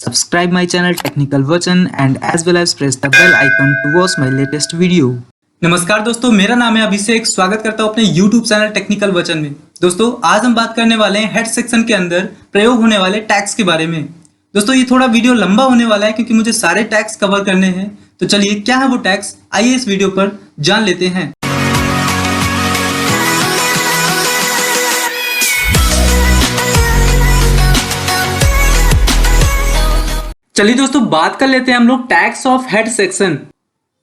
Subscribe my channel Technical Version and as well as press the bell icon to watch my latest video. नमस्कार दोस्तों, मेरा नाम है अभिषेक। स्वागत करता हूं अपने YouTube चैनल टेक्निकल वचन में। दोस्तों आज हम बात करने वाले हैं हेड सेक्शन के अंदर प्रयोग होने वाले टैग्स के बारे में। दोस्तों ये थोड़ा वीडियो लंबा होने वाला है क्योंकि मुझे सारे टैग्स कवर करने हैं। तो चलिए क्या है वो टैग्स, आइए इस वीडियो पर जान लेते हैं। चलिए दोस्तों बात कर लेते हैं हम लोग टैग्स ऑफ हेड सेक्शन।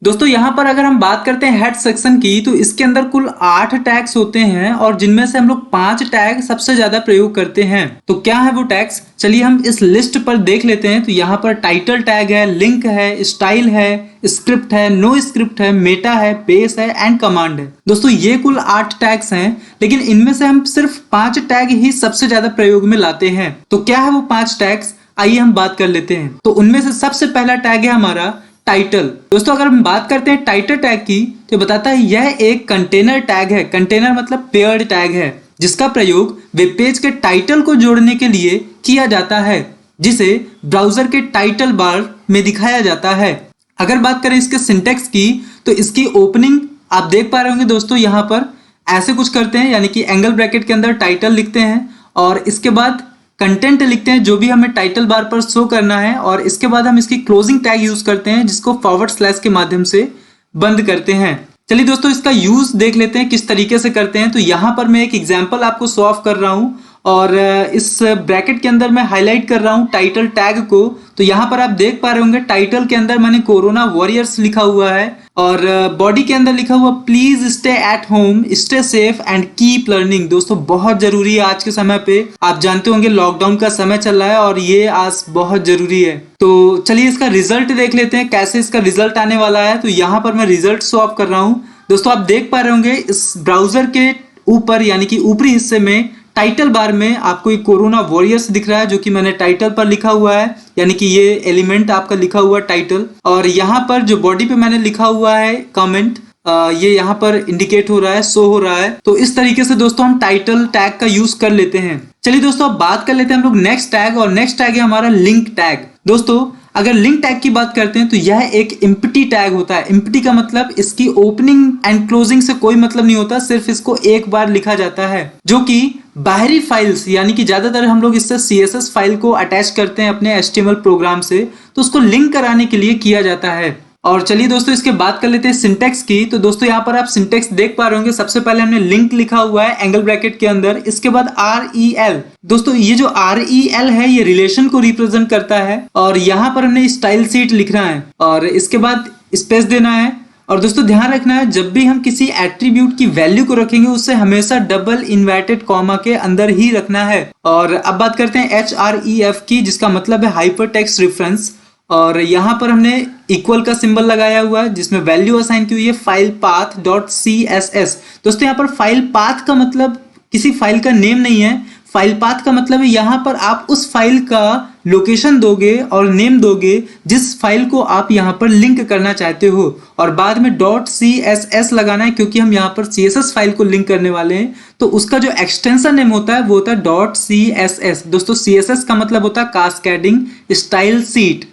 दोस्तों यहाँ पर अगर हम बात करते हैं हेड सेक्शन की तो इसके अंदर कुल 8 टैग्स होते हैं और जिनमें से हम लोग 5 टैग सबसे ज्यादा प्रयोग करते हैं। तो क्या है वो टैग्स, चलिए हम इस लिस्ट पर देख लेते हैं। तो यहाँ पर टाइटल टैग है, लिंक है, स्टाइल है, स्क्रिप्ट है, नो स्क्रिप्ट है, मेटा है, बेस है एंड कमांड है। दोस्तों ये कुल 8 टैग्स हैं, लेकिन इनमें से हम सिर्फ 5 टैग ही सबसे ज्यादा प्रयोग में लाते हैं। तो क्या है वो 5 टैग्स, आइए हम बात कर लेते हैं। तो उनमें से सबसे पहला टैग है हमारा टाइटल। दोस्तों अगर हम बात करते हैं टाइटल टैग की तो बताता है यह एक कंटेनर टैग है। कंटेनर मतलब पेयर्ड टैग है जिसका प्रयोग वेब पेज के टाइटल को जोड़ने के लिए किया जाता है, जिसे ब्राउजर के टाइटल बार में दिखाया जाता है। अगर बात करें इसके सिंटेक्स की तो इसकी ओपनिंग आप देख पा रहे होंगे दोस्तों, यहाँ पर ऐसे कुछ करते हैं, यानी कि एंगल ब्रैकेट के अंदर टाइटल लिखते हैं और इसके बाद कंटेंट लिखते हैं जो भी हमें टाइटल बार पर शो करना है, और इसके बाद हम इसकी क्लोजिंग टैग यूज करते हैं जिसको फॉरवर्ड स्लैश के माध्यम से बंद करते हैं। चलिए दोस्तों इसका यूज देख लेते हैं किस तरीके से करते हैं। तो यहाँ पर मैं एक एग्जांपल आपको शो ऑफ कर रहा हूँ और इस ब्रैकेट के अंदर मैं हाईलाइट कर रहा हूँ टाइटल टैग को। तो यहाँ पर आप देख पा रहे होंगे टाइटल के अंदर मैंने कोरोना वॉरियर्स लिखा हुआ है और बॉडी के अंदर लिखा हुआ please stay at home, stay safe and keep learning. दोस्तों बहुत जरूरी है आज के समय पे, आप जानते होंगे लॉकडाउन का समय चल रहा है और ये आज बहुत जरूरी है। तो चलिए इसका रिजल्ट देख लेते हैं कैसे इसका रिजल्ट आने वाला है। तो यहाँ पर मैं रिजल्ट शो ऑफ कर रहा हूँ। दोस्तों आप देख पा रहे होंगे इस ब्राउजर के ऊपर यानी कि ऊपरी हिस्से में टाइटल बार में आपको एक कोरोना वॉरियर्स दिख रहा है जो कि मैंने टाइटल पर लिखा हुआ है, यानी कि ये एलिमेंट आपका लिखा हुआ टाइटल। और यहाँ पर जो बॉडी पे मैंने लिखा हुआ है कमेंट, ये यहाँ पर इंडिकेट हो रहा है, शो हो रहा है। तो इस तरीके से दोस्तों हम टाइटल टैग का यूज कर लेते हैं। चलिए दोस्तों अब बात कर लेते हैं हम लोग नेक्स्ट टैग, और नेक्स्ट टैग है हमारा लिंक टैग। दोस्तों अगर लिंक टैग की बात करते हैं तो यह एक एम्प्टी टैग होता है। एम्प्टी का मतलब इसकी ओपनिंग एंड क्लोजिंग से कोई मतलब नहीं होता, सिर्फ इसको एक बार लिखा जाता है, जो कि बाहरी फाइल्स यानी कि ज्यादातर हम लोग इससे CSS फाइल को अटैच करते हैं अपने HTML प्रोग्राम से, तो उसको लिंक कराने के लिए किया जाता है। और चलिए दोस्तों इसके बात कर लेते हैं सिंटेक्स की। तो दोस्तों यहाँ पर आप सिंटेक्स देख पा रहे होंगे, सबसे पहले हमने लिंक लिखा हुआ है एंगल ब्रैकेट के अंदर, इसके बाद REL। दोस्तों ये जो REL है ये रिलेशन को रिप्रेजेंट करता है, और यहाँ पर हमने स्टाइल शीट लिखना है और इसके बाद स्पेस देना है। और दोस्तों ध्यान रखना है जब भी हम किसी एट्रीब्यूट की वैल्यू को रखेंगे उससे हमेशा डबल इन्वर्टेड कॉमा के अंदर ही रखना है। और अब बात करते हैं HREF की, जिसका मतलब है हाइपर टेक्स्ट रेफरेंस, और यहाँ पर हमने इक्वल का सिंबल लगाया हुआ है जिसमें वैल्यू असाइन की हुई है फाइल पाथ डॉट CSS। दोस्तों यहाँ पर फाइल पाथ का मतलब किसी फाइल का नेम नहीं है, फाइल पाथ का मतलब है यहाँ पर आप उस फाइल का लोकेशन दोगे और नेम दोगे जिस फाइल को आप यहाँ पर लिंक करना चाहते हो, और बाद में डॉट CSS लगाना है क्योंकि हम यहाँ पर CSS फाइल को लिंक करने वाले हैं। तो उसका जो एक्सटेंशन नेम होता है वो होता है डॉट CSS। दोस्तों CSS का मतलब होता है कास्केडिंग स्टाइल शीट।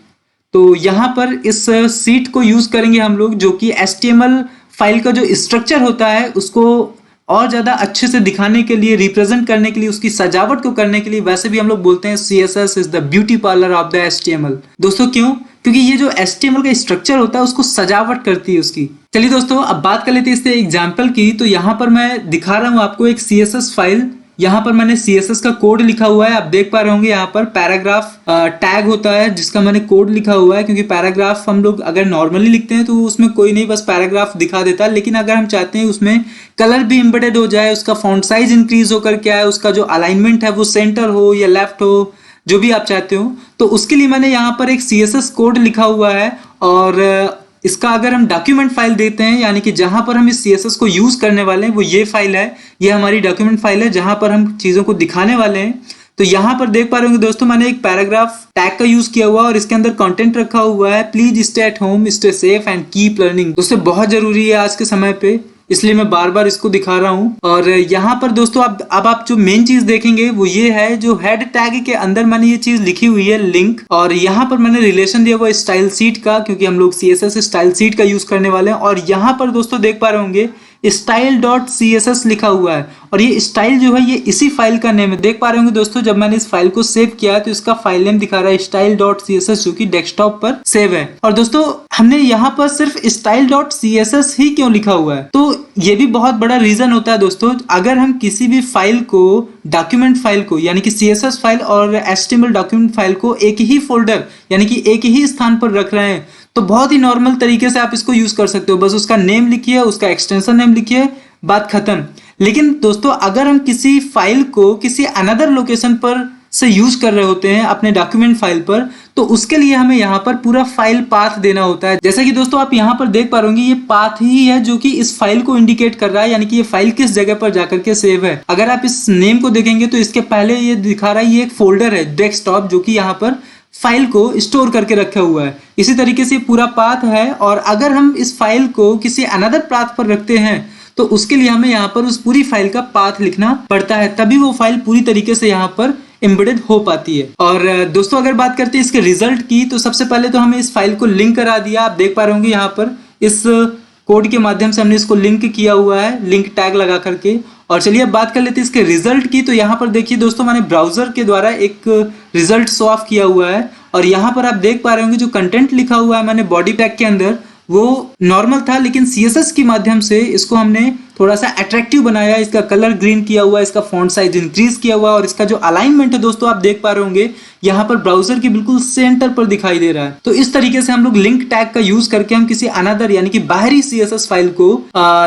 तो यहाँ पर इस सीट को यूज करेंगे हम लोग, जो कि HTML फाइल का जो स्ट्रक्चर होता है उसको और ज्यादा अच्छे से दिखाने के लिए, रिप्रेजेंट करने के लिए, उसकी सजावट को करने के लिए। वैसे भी हम लोग बोलते हैं CSS is the beauty parlour of the HTML। दोस्तों क्यों? क्योंकि ये जो HTML का स्ट्रक्चर होता है उसको सजावट करती है उसकी। चलिए दोस्तों अब बात कर लेते हैं इससे एग्जाम्पल की। तो यहाँ पर मैं दिखा रहा हूँ आपको एक CSS फाइल, यहाँ पर मैंने CSS का कोड लिखा हुआ है। आप देख पा रहे होंगे यहाँ पर पैराग्राफ टैग होता है जिसका मैंने कोड लिखा हुआ है, क्योंकि पैराग्राफ हम लोग अगर नॉर्मली लिखते हैं तो उसमें कोई नहीं, बस पैराग्राफ दिखा देता है। लेकिन अगर हम चाहते हैं उसमें कलर भी एम्बेडेड हो जाए, उसका फॉन्ट साइज इंक्रीज होकर क्या है, उसका जो अलाइनमेंट है वो सेंटर हो या लेफ्ट हो, जो भी आप चाहते हो, तो उसके लिए मैंने यहाँ पर एक CSS कोड लिखा हुआ है। और इसका अगर हम डॉक्यूमेंट फाइल देते हैं, यानी कि जहां पर हम इस CSS को यूज करने वाले हैं वो ये फाइल है, ये हमारी डॉक्यूमेंट फाइल है जहां पर हम चीजों को दिखाने वाले हैं। तो यहाँ पर देख पा रहे होंगे दोस्तों मैंने एक पैराग्राफ टैग का यूज किया हुआ और इसके अंदर कंटेंट रखा हुआ है please stay at home, stay safe and keep learning. दोस्तों बहुत जरूरी है आज के समय पे इसलिए मैं बार बार इसको दिखा रहा हूँ। और यहाँ पर दोस्तों अब आप जो मेन चीज देखेंगे वो ये है, जो हेड टैग के अंदर मैंने ये चीज लिखी हुई है लिंक, और यहाँ पर मैंने रिलेशन दिया हुआ है स्टाइल सीट का, क्योंकि हम लोग CSS स्टाइल सीट का यूज करने वाले हैं। और यहाँ पर दोस्तों देख पा रहे होंगे style.css लिखा हुआ है, और ये स्टाइल जो है ये इसी फाइल का नेम है। देख पा रहे होंगे दोस्तों, जब मैंने इस फाइल को सेव किया तो इसका फाइल नेम दिखा रहा है style.css, जो कि डेस्कटॉप पर सेव है। और दोस्तों हमने यहाँ पर सिर्फ style.css ही क्यों लिखा हुआ है, तो ये भी बहुत बड़ा रीजन होता है दोस्तों। अगर हम किसी भी फाइल को, डॉक्यूमेंट फाइल को, यानी कि CSS फाइल और HTML डॉक्यूमेंट फाइल को एक ही फोल्डर यानी कि एक ही स्थान पर रख रहे हैं, तो बहुत ही नॉर्मल तरीके से आप इसको यूज कर सकते हो। बस उसका नेम लिखिए, उसका एक्सटेंशन नेम लिखिए, बात खत्म। लेकिन दोस्तों अगर हम किसी फाइल को किसी अनदर लोकेशन पर से यूज कर रहे होते हैं अपने डॉक्यूमेंट फाइल पर, तो उसके लिए हमें यहाँ पर पूरा फाइल पाथ देना होता है। जैसा कि दोस्तों आप यहाँ पर देख पा रहे होंगे, ये पाथ ही है जो कि इस फाइल को इंडिकेट कर रहा है, यानी कि ये फाइल किस जगह पर जाकर के सेव है। अगर आप इस नेम को देखेंगे तो इसके पहले ये दिखा रहा है ये एक फोल्डर है डेस्कटॉप, जो कि यहाँ पर फाइल को स्टोर करके रखा हुआ है। इसी तरीके से पूरा पाथ है, और अगर हम इस फाइल को किसी अनदर पाथ पर रखते हैं तो उसके लिए हमें यहाँ पर उस पूरी फाइल का पाथ लिखना पड़ता है, तभी वो फाइल पूरी तरीके से यहाँ पर एम्बेडेड हो पाती है। और दोस्तों अगर बात करते हैं इसके रिजल्ट की, तो सबसे पहले तो हमें इस फाइल को लिंक करा दिया। आप देख पा रहे होंगे यहाँ पर इस कोड के माध्यम से हमने इसको लिंक किया हुआ है, लिंक टैग लगा करके। और चलिए अब बात कर लेते हैं इसके रिजल्ट की। तो यहाँ पर देखिए दोस्तों, मैंने ब्राउजर के द्वारा एक रिजल्ट शो ऑफ किया हुआ है, और यहाँ पर आप देख पा रहे होंगे जो कंटेंट लिखा हुआ है मैंने बॉडी टैग के अंदर, वो नॉर्मल था, लेकिन CSS की माध्यम से इसको हमने थोड़ा सा अट्रैक्टिव बनाया। इसका कलर ग्रीन किया हुआ है, इसका फॉन्ट साइज इंक्रीज किया हुआ है, और इसका जो अलाइनमेंट है दोस्तों आप देख पा रहे होंगे यहाँ पर ब्राउजर के बिल्कुल सेंटर पर दिखाई दे रहा है। तो इस तरीके से हम लोग लिंक टैग का यूज करके हम किसी अनदर यानी कि बाहरी CSS फाइल को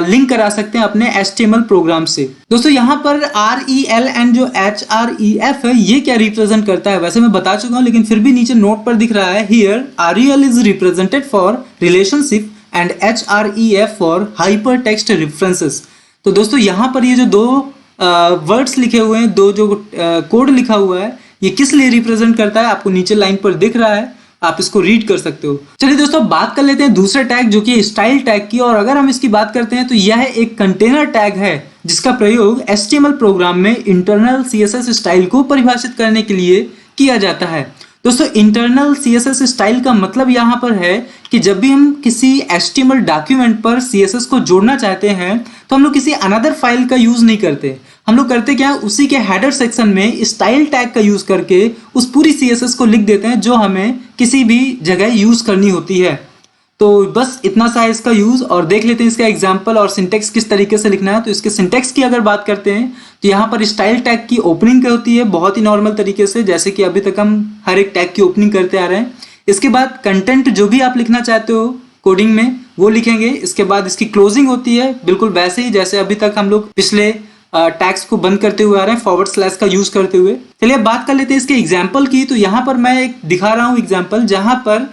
लिंक करा सकते हैं अपने HTML प्रोग्राम से। दोस्तों यहाँ पर RELN जो HREF है, ये क्या रिप्रेजेंट करता है वैसे मैं बता चुका हूँ, लेकिन फिर भी नीचे नोट पर दिख रहा है, here REL is represented for relationship and HREF for hyper text references. तो दोस्तों यहाँ पर ये जो दो वर्ड्स लिखे हुए हैं, दो जो कोड लिखा हुआ है, ये किस लिए रिप्रेजेंट करता है आपको नीचे लाइन पर दिख रहा है, आप इसको रीड कर सकते हो। चलिए दोस्तों बात कर लेते हैं दूसरे टैग जो कि स्टाइल टैग की। और अगर हम इसकी बात करते हैं तो यह एक कंटेनर टैग है जिसका प्रयोग HTML प्रोग्राम में इंटरनल CSS स्टाइल को परिभाषित करने के लिए किया जाता है। दोस्तों इंटरनल CSS स्टाइल का मतलब यहाँ पर है कि जब भी हम किसी HTML डॉक्यूमेंट पर CSS को जोड़ना चाहते हैं तो हम लोग किसी अनदर फाइल का यूज नहीं करते। हम लोग करते क्या, उसी के हेडर सेक्शन में स्टाइल टैग का यूज करके उस पूरी CSS को लिख देते हैं जो हमें किसी भी जगह यूज करनी होती है। तो बस इतना सा है इसका यूज, और देख लेते हैं इसका एग्जांपल और सिंटेक्स किस तरीके से लिखना है। तो इसके सिंटेक्स की अगर बात करते हैं तो यहाँ पर स्टाइल टैग की ओपनिंग होती है बहुत ही नॉर्मल तरीके से, जैसे कि अभी तक हम हर एक टैग की ओपनिंग करते आ रहे हैं। इसके बाद कंटेंट जो भी आप लिखना चाहते हो कोडिंग में वो लिखेंगे। इसके बाद इसकी क्लोजिंग होती है बिल्कुल वैसे ही जैसे अभी तक हम लोग पिछले टैग्स को बंद करते हुए आ रहे हैं, फॉरवर्ड स्लैश का यूज करते हुए। चलिए अब बात कर लेते हैं इसके एग्जाम्पल की। तो यहाँ पर मैं एक दिखा रहा हूँ एग्जाम्पल, जहाँ पर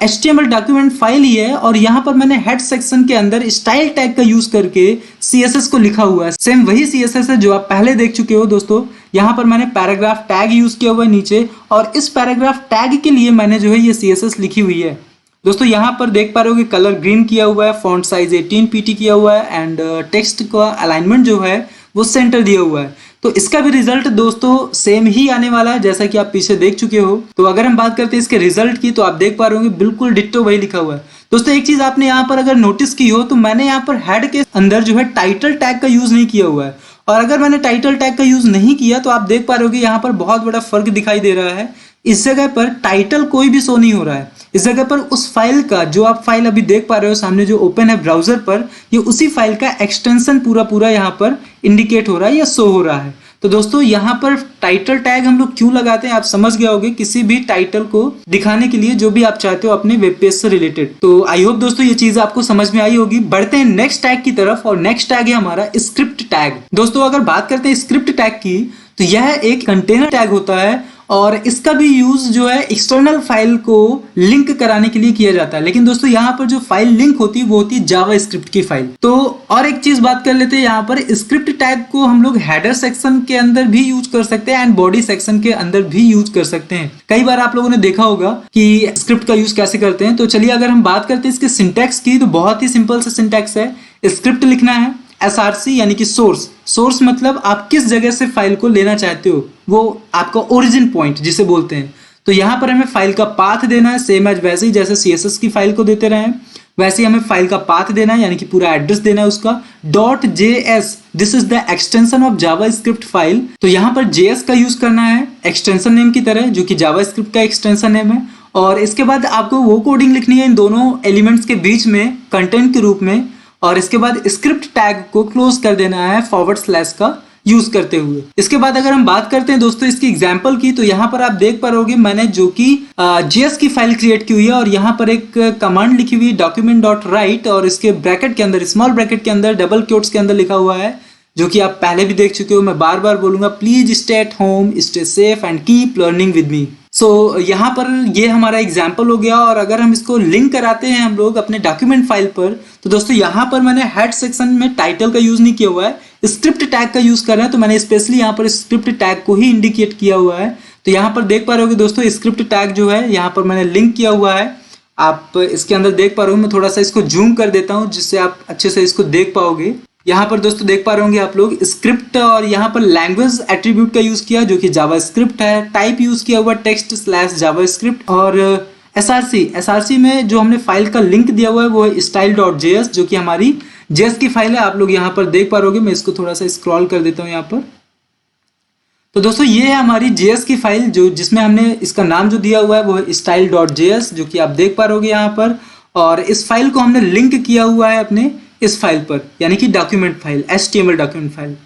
HTML डॉक्यूमेंट फाइल ही है, और यहाँ पर मैंने हेड सेक्शन के अंदर स्टाइल टैग का यूज करके CSS को लिखा हुआ है। सेम वही CSS है जो आप पहले देख चुके हो दोस्तों। यहाँ पर मैंने पैराग्राफ टैग यूज किया हुआ है नीचे, और इस पैराग्राफ टैग के लिए मैंने जो है ये CSS लिखी हुई है। दोस्तों यहाँ पर देख पा रहे हो कि कलर ग्रीन किया हुआ है, फॉन्ट साइज 18 pt किया हुआ है, एंड टेक्स्ट का अलाइनमेंट जो है वो सेंटर दिया हुआ है। तो इसका भी रिजल्ट दोस्तों सेम ही आने वाला है जैसा कि आप पीछे देख चुके हो। तो अगर हम बात करते हैं इसके रिजल्ट की, तो आप देख पा रहे होंगे बिल्कुल डिट्टो वही लिखा हुआ है। दोस्तों एक चीज आपने यहाँ पर अगर नोटिस की हो तो मैंने यहाँ पर हेड के अंदर जो है टाइटल टैग का यूज नहीं किया हुआ है, और अगर मैंने टाइटल टैग का यूज नहीं किया तो आप देख पा रहे हो कि यहाँ पर बहुत बड़ा फर्क दिखाई दे रहा है। इस जगह पर टाइटल कोई भी शो नहीं हो रहा है, इस जगह पर उस फाइल का जो आप फाइल अभी देख पा रहे हो सामने जो ओपन है ब्राउजर पर, ये उसी फाइल का एक्सटेंशन पूरा यहाँ पर इंडिकेट हो रहा है या शो हो रहा है। तो दोस्तों यहाँ पर टाइटल टैग हम लोग क्यों लगाते हैं आप समझ गए होंगे, किसी भी टाइटल को दिखाने के लिए जो भी आप चाहते हो अपने वेब पेज से रिलेटेड। तो आई होप दोस्तों ये चीज आपको समझ में आई होगी। बढ़ते हैं नेक्स्ट टैग की तरफ, और नेक्स्ट टैग है हमारा स्क्रिप्ट टैग। दोस्तों अगर बात करते हैं स्क्रिप्ट टैग की, तो यह एक कंटेनर टैग होता है, और इसका भी यूज जो है एक्सटर्नल फाइल को लिंक कराने के लिए किया जाता है। लेकिन दोस्तों यहाँ पर जो फाइल लिंक होती है वो होती है जावा स्क्रिप्ट की फाइल। तो और एक चीज बात कर लेते हैं, यहाँ पर स्क्रिप्ट टैग को हम लोग हेडर सेक्शन के अंदर भी यूज कर सकते हैं एंड बॉडी सेक्शन के अंदर भी यूज कर सकते हैं। कई बार आप लोगों ने देखा होगा कि स्क्रिप्ट का यूज कैसे करते हैं। तो चलिए अगर हम बात करते हैं इसके सिंटैक्स की, तो बहुत ही सिंपल सा सिंटैक्स है। स्क्रिप्ट लिखना है, एसआरसी यानी कि सोर्स मतलब आप किस जगह से फाइल को लेना चाहते हो, वो आपका ओरिजिन पॉइंट जिसे बोलते हैं। तो यहाँ पर हमें फाइल का पाथ देना है, सेम एज वैसे ही जैसे सीएसएस की फाइल को देते रहे हैं वैसे ही हमें फाइल का पाथ देना है, यानी कि पूरा एड्रेस देना है उसका। .js this is the extension of JavaScript file. तो यहाँ पर JS का यूज करना है एक्सटेंशन नेम की तरह, जो कि जावास्क्रिप्ट का एक्सटेंशन नेम है। और इसके बाद आपको वो कोडिंग लिखनी है इन दोनों एलिमेंट्स के बीच में कंटेंट के रूप में, और इसके बाद स्क्रिप्ट टैग को क्लोज कर देना है / का यूज करते हुए। इसके बाद अगर हम बात करते हैं दोस्तों इसकी एग्जांपल की, तो यहाँ पर आप देख पा रहोगे मैंने जो कि JS की फाइल क्रिएट की हुई है, और यहाँ पर एक कमांड लिखी हुई document.write, और इसके ब्रैकेट के अंदर, स्मॉल ब्रैकेट के अंदर, डबल क्वोट्स के अंदर लिखा हुआ है, जो कि आप पहले भी देख चुके हो। मैं बार बार बोलूंगा, please stay at home, stay safe and keep learning with me. So यहाँ पर ये हमारा एग्जाम्पल हो गया। और अगर हम इसको लिंक कराते हैं हम लोग अपने डॉक्यूमेंट फाइल पर, तो दोस्तों यहाँ पर मैंने हेड सेक्शन में टाइटल का यूज नहीं किया हुआ है, स्क्रिप्ट टैग का यूज कर रहे हैं। तो मैंने स्पेशली यहाँ पर स्क्रिप्ट टैग को ही इंडिकेट किया हुआ है। तो यहाँ पर देख पा रहे होगे दोस्तों, स्क्रिप्ट टैग जो है यहाँ पर मैंने लिंक किया हुआ है, आप इसके अंदर देख पा रहे हो। मैं थोड़ा सा इसको जूम कर देता हूँ जिससे आप अच्छे से इसको देख पाओगे। यहाँ पर दोस्तों देख पा रहे होंगे आप लोग स्क्रिप्ट, और यहाँ पर लैंग्वेज एट्रीब्यूट का यूज किया जो कि जावास्क्रिप्ट है। टाइप यूज किया हुआ text/जावास्क्रिप्ट, और एसआरसी में जो हमने फाइल का लिंक दिया हुआ है वो है style.js, जो कि हमारी JS की फाइल है। आप लोग यहाँ पर देख पा रहोगे, मैं इसको थोड़ा सा स्क्रॉल कर देता हूँ यहाँ पर। तो दोस्तों ये है हमारी JS की फाइल, जो जिसमें हमने इसका नाम जो दिया हुआ है वो है style.js, जो कि आप देख पा रहोगे यहाँ पर। और इस फाइल को हमने लिंक किया हुआ है अपने इस फाइल पर, यानी कि document file, HTML document file.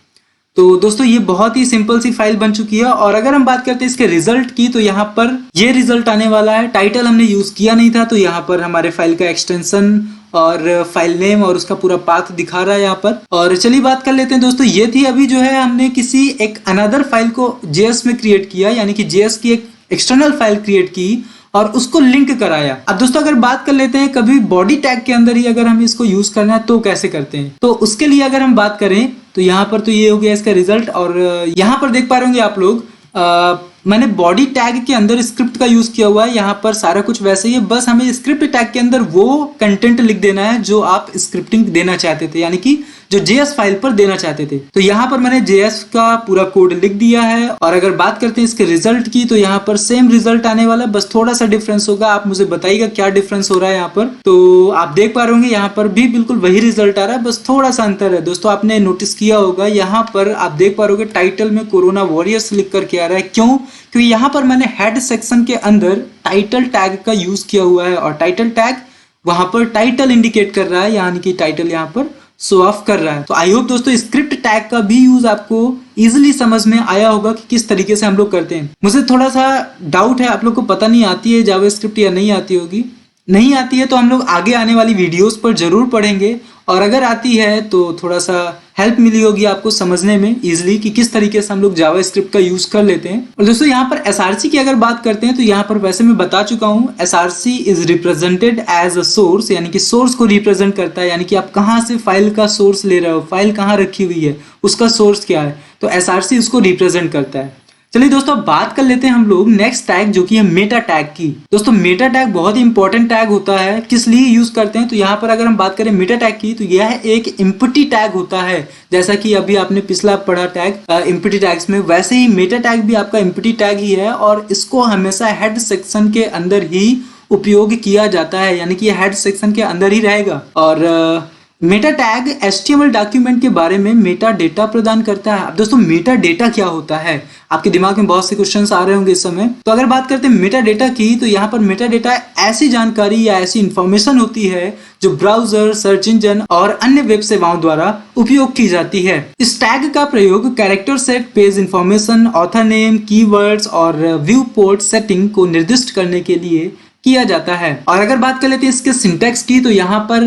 तो दोस्तों ये बहुत ही सिंपल सी फाइल बन चुकी है। और अगर हम बात करते हैं इसके रिजल्ट की, तो यहाँ पर ये रिजल्ट आने वाला है। टाइटल हमने यूज किया नहीं था, तो यहाँ पर हमारे फाइल का एक्सटेंशन और फाइल नेम और उसका पूरा पाथ दिखा रहा है यहाँ पर। और चलिए बात कर लेते हैं दोस्तों, ये थी अभी जो है हमने किसी एक अनदर फाइल को JS में क्रिएट किया, यानी कि JS की एक एक्सटर्नल फाइल क्रिएट की और उसको लिंक कराया। अब दोस्तों अगर बात कर लेते हैं कभी बॉडी टैग के अंदर ही अगर हमें इसको यूज करना है तो कैसे करते हैं, तो उसके लिए अगर हम बात करें तो यहाँ पर तो ये हो गया इसका रिजल्ट। और यहाँ पर देख पा रहे होंगे आप लोग, मैंने बॉडी टैग के अंदर स्क्रिप्ट का यूज किया हुआ है। यहाँ पर सारा कुछ वैसे ही है, बस हमें स्क्रिप्ट टैग के अंदर वो कंटेंट लिख देना है जो आप स्क्रिप्टिंग देना चाहते थे, यानी कि जो JS फाइल पर देना चाहते थे। तो यहाँ पर मैंने JS का पूरा कोड लिख दिया है। और अगर बात करते हैं इसके रिजल्ट की, तो यहाँ पर सेम रिजल्ट आने वाला है, बस थोड़ा सा डिफरेंस होगा। आप मुझे बताइएगा क्या डिफरेंस हो रहा है यहाँ पर। तो आप देख पा रहे होंगे यहाँ पर भी बिल्कुल वही रिजल्ट आ रहा है, बस थोड़ा सा अंतर है। दोस्तों आपने नोटिस किया होगा यहाँ पर आप देख पा रहे टाइटल में कोरोना वॉरियर्स लिख करके आ रहा है। क्यों? क्योंकि यहाँ पर मैंने हेड सेक्शन के अंदर टाइटल टैग का यूज किया हुआ है, और टाइटल टैग वहां पर टाइटल इंडिकेट कर रहा है, यानी कि टाइटल यहाँ पर शो ऑफ कर रहा है। तो आई होप दोस्तों स्क्रिप्ट टैग का भी यूज आपको इजीली समझ में आया होगा कि किस तरीके से हम लोग करते हैं। मुझे थोड़ा सा डाउट है, आप लोग को पता नहीं आती है जावास्क्रिप्ट या नहीं आती होगी। नहीं आती है तो हम लोग आगे आने वाली वीडियोस पर जरूर पढ़ेंगे, और अगर आती है तो थोड़ा सा हेल्प मिली होगी आपको समझने में इजीली कि किस तरीके से हम लोग जावास्क्रिप्ट का यूज कर लेते हैं। और दोस्तों यहाँ पर एसआरसी की अगर बात करते हैं, तो यहाँ पर वैसे मैं बता चुका हूँ, SRC is represented as a source, यानी कि सोर्स को रिप्रेजेंट करता है, यानी कि आप कहाँ से फाइल का सोर्स ले रहे हो, फाइल कहाँ रखी हुई है, उसका सोर्स क्या है, तो एसआरसी उसको रिप्रेजेंट करता है। चलिए दोस्तों बात कर लेते हैं हम लोग नेक्स्ट टैग जो कि है मेटा टैग की। दोस्तों मेटा टैग बहुत ही इंपॉर्टेंट टैग होता है, किस लिए यूज करते हैं, तो यहाँ पर अगर हम बात करें मेटा टैग की, तो यह एक एम्प्टी टैग होता है। जैसा कि अभी आपने पिछला पढ़ा टैग एम्प्टी टैग्स में, वैसे ही मेटा टैग भी आपका एम्प्टी टैग ही है, और इसको हमेशा हेड सेक्शन के अंदर ही उपयोग किया जाता है, यानी कि हेड सेक्शन के अंदर ही रहेगा। और मेटा टैग HTML डॉक्यूमेंट के बारे में मेटा डेटा प्रदान करता है। अब दोस्तों मेटा डेटा क्या होता है, आपके दिमाग में बहुत से क्वेश्चंस आ रहे होंगे इस समय। तो अगर बात करते हैं मेटा डेटा की, तो यहाँ पर मेटा डेटा ऐसी जानकारी या ऐसी इंफॉर्मेशन होती है जो ब्राउजर, सर्च इंजन और अन्य वेब सेवाओं द्वारा उपयोग की जाती है। इस टैग का प्रयोग character set, page information, author name, keywords और व्यू पोर्ट सेटिंग को निर्दिष्ट करने के लिए किया जाता है। और अगर बात कर लेते हैं इसके सिंटैक्स की, तो यहाँ पर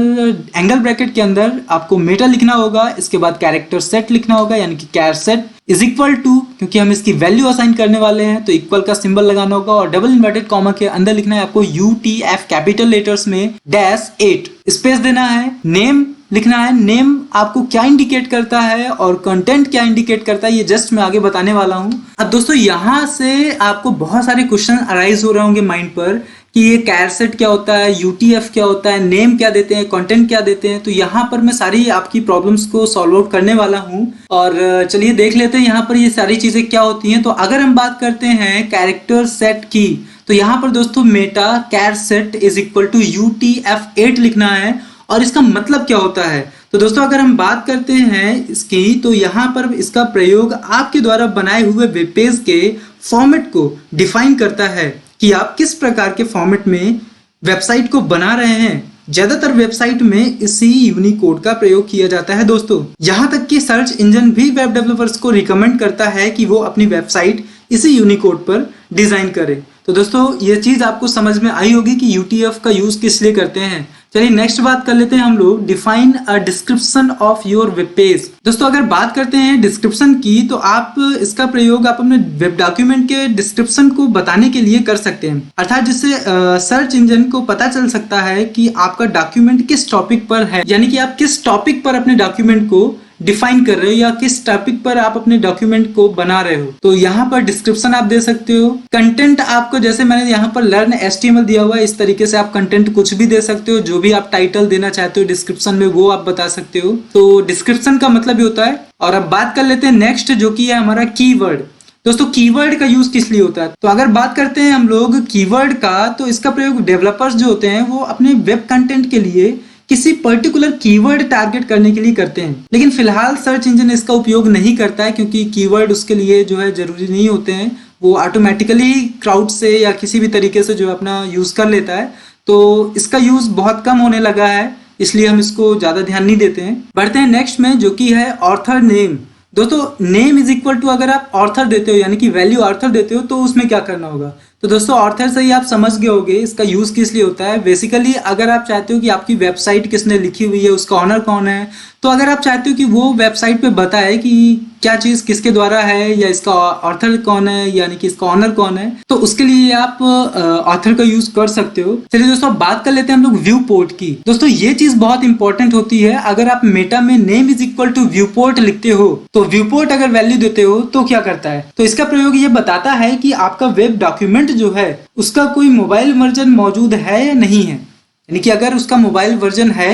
एंगल ब्रैकेट के अंदर आपको मेटा लिखना होगा, इसके बाद कैरेक्टर सेट लिखना होगा, यानी कि कैर सेट इज इक्वल टू, क्योंकि हम इसकी वैल्यू असाइन करने वाले हैं तो इक्वल का सिंबल लगाना होगा, और डबल इन्वर्टेड कॉमा के अंदर लिखना है आपको UTF कैपिटल लेटर्स में -8 स्पेस देना है, नेम लिखना है। नेम आपको क्या इंडिकेट करता है और कंटेंट क्या इंडिकेट करता है, ये जस्ट मैं आगे बताने वाला हूँ। अब दोस्तों यहाँ से आपको बहुत सारे क्वेश्चन अराइज हो रहे होंगे माइंड पर कि ये कैर सेट क्या होता है, यूटीएफ क्या होता है, नेम क्या देते हैं, कंटेंट क्या देते हैं। तो यहाँ पर मैं सारी आपकी प्रॉब्लम्स को सॉल्व आउट करने वाला हूँ और चलिए देख लेते हैं यहाँ पर ये सारी चीजें क्या होती हैं। तो अगर हम बात करते हैं कैरेक्टर सेट की, तो यहाँ पर दोस्तों meta char set is equal to UTF-8 लिखना है और इसका मतलब क्या होता है। तो दोस्तों अगर हम बात करते हैं इसकी, तो यहाँ पर इसका प्रयोग आपके द्वारा बनाए हुए वेब पेज के फॉर्मेट को डिफाइन करता है कि आप किस प्रकार के फॉर्मेट में वेबसाइट को बना रहे हैं। ज्यादातर वेबसाइट में इसी यूनिकोड का प्रयोग किया जाता है दोस्तों। यहाँ तक कि सर्च इंजन भी वेब डेवलपर्स को रिकमेंड करता है कि वो अपनी वेबसाइट इसी यूनिकोड पर डिजाइन करें। तो दोस्तों ये चीज आपको समझ में आई होगी कि UTF का यूज किस लिए करते हैं। चलिए नेक्स्ट बात कर लेते हैं हम लोग, define a description of your web page. दोस्तों अगर बात करते हैं डिस्क्रिप्शन की, तो आप इसका प्रयोग आप अपने वेब डॉक्यूमेंट के डिस्क्रिप्शन को बताने के लिए कर सकते हैं, अर्थात जिससे सर्च इंजन को पता चल सकता है कि आपका डॉक्यूमेंट किस टॉपिक पर है, यानी कि आप किस टॉपिक पर अपने डॉक्यूमेंट को डिफाइन कर रहे हो या किस टॉपिक पर आप अपने डॉक्यूमेंट को बना रहे हो। तो यहाँ पर डिस्क्रिप्शन आप दे सकते हो। कंटेंट आपको, जैसे मैंने यहाँ पर लर्न HTML दिया हुआ है, इस तरीके से आप कंटेंट कुछ भी दे सकते हो। जो भी आप टाइटल देना चाहते हो डिस्क्रिप्शन में वो आप बता सकते हो। तो डिस्क्रिप्शन का मतलब ये होता है। और अब बात कर लेते हैं नेक्स्ट, जो कि है हमारा कीवर्ड। दोस्तों कीवर्ड का यूज किस लिए होता है, तो अगर बात करते हैं हम लोग कीवर्ड का, तो इसका प्रयोग डेवलपर्स जो होते हैं वो अपने वेब कंटेंट के लिए किसी पर्टिकुलर कीवर्ड टारगेट करने के लिए करते हैं। लेकिन फिलहाल सर्च इंजन इसका उपयोग नहीं करता है, क्योंकि कीवर्ड उसके लिए जो है जरूरी नहीं होते हैं। वो ऑटोमेटिकली क्राउड से या किसी भी तरीके से जो अपना यूज कर लेता है। तो इसका यूज बहुत कम होने लगा है, इसलिए हम इसको ज्यादा ध्यान नहीं देते हैं। बढ़ते हैं नेक्स्ट में, जो कि है ऑथर नेम। दोस्तों नेम इज इक्वल टू, अगर आप ऑथर देते हो यानी कि वैल्यू ऑथर देते हो, तो उसमें क्या करना होगा। तो दोस्तों ऑथर से ही आप समझ गए होंगे इसका यूज किस लिए होता है। बेसिकली अगर आप चाहते हो कि आपकी वेबसाइट किसने लिखी हुई है, उसका ऑनर कौन है, तो अगर आप चाहते हो कि वो वेबसाइट पे बताए कि क्या चीज किसके द्वारा है या इसका ऑथर कौन है, यानी कि इसका ऑनर कौन है, तो उसके लिए आप ऑथर का यूज कर सकते हो। चलिए दोस्तों बात कर लेते हैं हम लोग व्यू पोर्ट की। दोस्तों ये चीज बहुत इंपॉर्टेंट होती है। अगर आप मेटा में name is equal to viewport लिखते हो, तो व्यू पोर्ट अगर वैल्यू देते हो तो क्या करता है, तो इसका प्रयोग ये बताता है कि आपका वेब डॉक्यूमेंट जो है उसका कोई मोबाइल वर्जन मौजूद है या नहीं है। यानी कि अगर उसका मोबाइल वर्जन है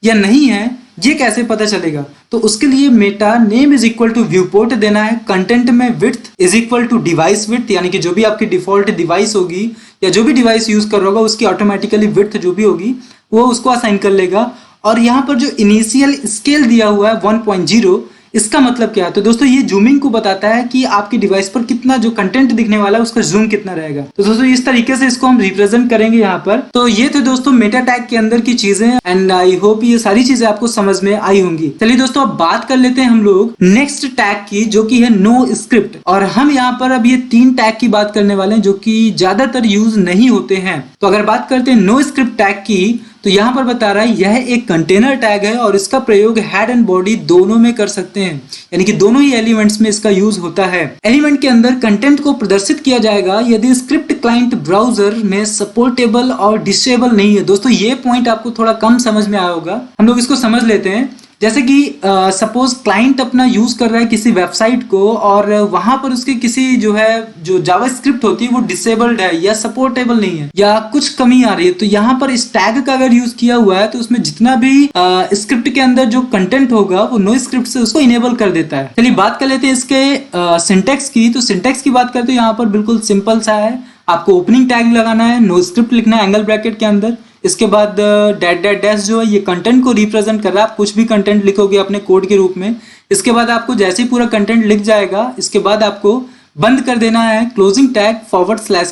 या नहीं है, ये कैसे पता चलेगा, तो उसके लिए meta name is equal to viewport देना है। कंटेंट में width is equal to device width, यानी कि जो भी आपकी डिफॉल्ट डिवाइस होगी या जो भी डिवाइस यूज कर रहा होगा उसकी ऑटोमेटिकली विड्थ जो भी होगी वो उसको असाइन कर लेगा। और यहाँ पर जो इनिशियल स्केल दिया हुआ है 1.0, इसका मतलब क्या है, तो दोस्तों ये जूमिंग को बताता है कि आपकी डिवाइस पर कितना जो कंटेंट दिखने वाला है उसका जूम कितना रहेगा। तो दोस्तों इस तरीके से इसको हम रिप्रेजेंट करेंगे यहाँ पर। तो ये थे दोस्तों मेटा टैग के अंदर की चीजें, एंड आई होप ये सारी चीजें आपको समझ में आई होंगी। चलिए दोस्तों अब बात कर लेते हैं हम लोग नेक्स्ट टैग की, जो कि है नो स्क्रिप्ट। और हम यहाँ पर अब ये 3 टैग की बात करने वाले हैं जो कि ज्यादातर यूज नहीं होते हैं। तो अगर बात करते हैं नो स्क्रिप्ट टैग की, तो यहाँ पर बता रहा है यह एक कंटेनर टैग है और इसका प्रयोग हेड एंड बॉडी दोनों में कर सकते हैं, यानी कि दोनों ही एलिमेंट्स में इसका यूज होता है। एलिमेंट के अंदर कंटेंट को प्रदर्शित किया जाएगा यदि स्क्रिप्ट क्लाइंट ब्राउजर में सपोर्टेबल और डिसेबल नहीं है। दोस्तों ये पॉइंट आपको थोड़ा कम समझ में आया होगा, हम लोग इसको समझ लेते हैं। जैसे कि सपोज क्लाइंट अपना यूज कर रहा है किसी वेबसाइट को और वहां पर उसके किसी जो जावास्क्रिप्ट होती है वो डिसेबल्ड है या सपोर्टेबल नहीं है या कुछ कमी आ रही है, तो यहाँ पर इस टैग का अगर यूज किया हुआ है तो उसमें जितना भी स्क्रिप्ट के अंदर जो कंटेंट होगा वो नो स्क्रिप्ट से उसको इनेबल कर देता है। चलिए बात कर लेते हैं इसके सिंटेक्स की। तो सिंटेक्स की बात करते हैं यहाँ पर बिल्कुल सिंपल सा है, आपको ओपनिंग टैग लगाना है, नो स्क्रिप्ट लिखना है एंगल ब्रैकेट के अंदर, इसके बाद डैट डैट डैश जो है ये कंटेंट को रिप्रेजेंट कर रहा है। आप कुछ भी कंटेंट लिखोगे अपने कोड के रूप में, इसके बाद आपको जैसे ही पूरा कंटेंट लिख जाएगा इसके बाद आपको बंद कर देना है क्लोजिंग टैग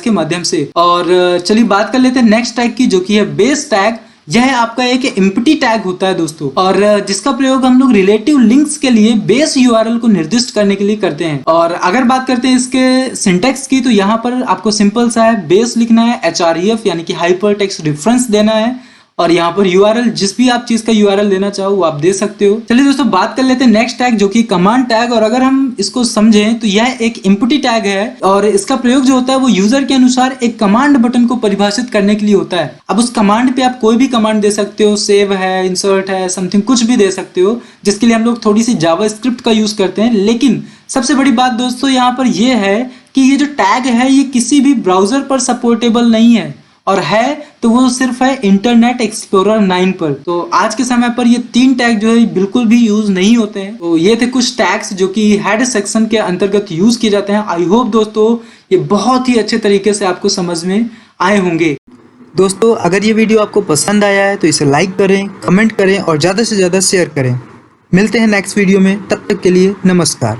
/ के माध्यम से। और चलिए बात कर लेते हैं नेक्स्ट टैग की, जो कि है बेस टैग। यह आपका एक एम्प्टी टैग होता है दोस्तों, और जिसका प्रयोग हम लोग रिलेटिव लिंक्स के लिए बेस यूआरएल को निर्दिष्ट करने के लिए करते हैं। और अगर बात करते हैं इसके सिंटेक्स की, तो यहाँ पर आपको सिंपल सा है, बेस लिखना है href यानी कि हाइपर टेक्स्ट रेफरेंस देना है, और यहाँ पर यूआरएल जिस भी आप चीज का यूआरएल लेना चाहो वो आप दे सकते हो। चलिए दोस्तों बात कर लेते हैं नेक्स्ट टैग जो कि कमांड टैग। और अगर हम इसको समझें तो यह एक इम्पटी टैग है और इसका प्रयोग जो होता है वो यूजर के अनुसार एक कमांड बटन को परिभाषित करने के लिए होता है। अब उस कमांड पे आप कोई भी कमांड दे सकते हो, सेव है, इंसर्ट है, समथिंग कुछ भी दे सकते हो, जिसके लिए हम लोग थोड़ी सी जावास्क्रिप्ट का यूज करते हैं। लेकिन सबसे बड़ी बात दोस्तों यहाँ पर यह है कि ये जो टैग है ये किसी भी ब्राउजर पर सपोर्टेबल नहीं है, और है तो वो सिर्फ है इंटरनेट एक्सप्लोरर 9 पर। तो आज के समय पर ये 3 टैग जो है बिल्कुल भी यूज नहीं होते हैं। तो ये थे कुछ टैग्स जो कि हेड सेक्शन के अंतर्गत यूज किए जाते हैं। आई होप दोस्तों ये बहुत ही अच्छे तरीके से आपको समझ में आए होंगे। दोस्तों अगर ये वीडियो आपको पसंद आया है तो इसे लाइक करें, कमेंट करें और ज़्यादा से ज़्यादा शेयर करें। मिलते हैं नेक्स्ट वीडियो में, तब तक के लिए नमस्कार।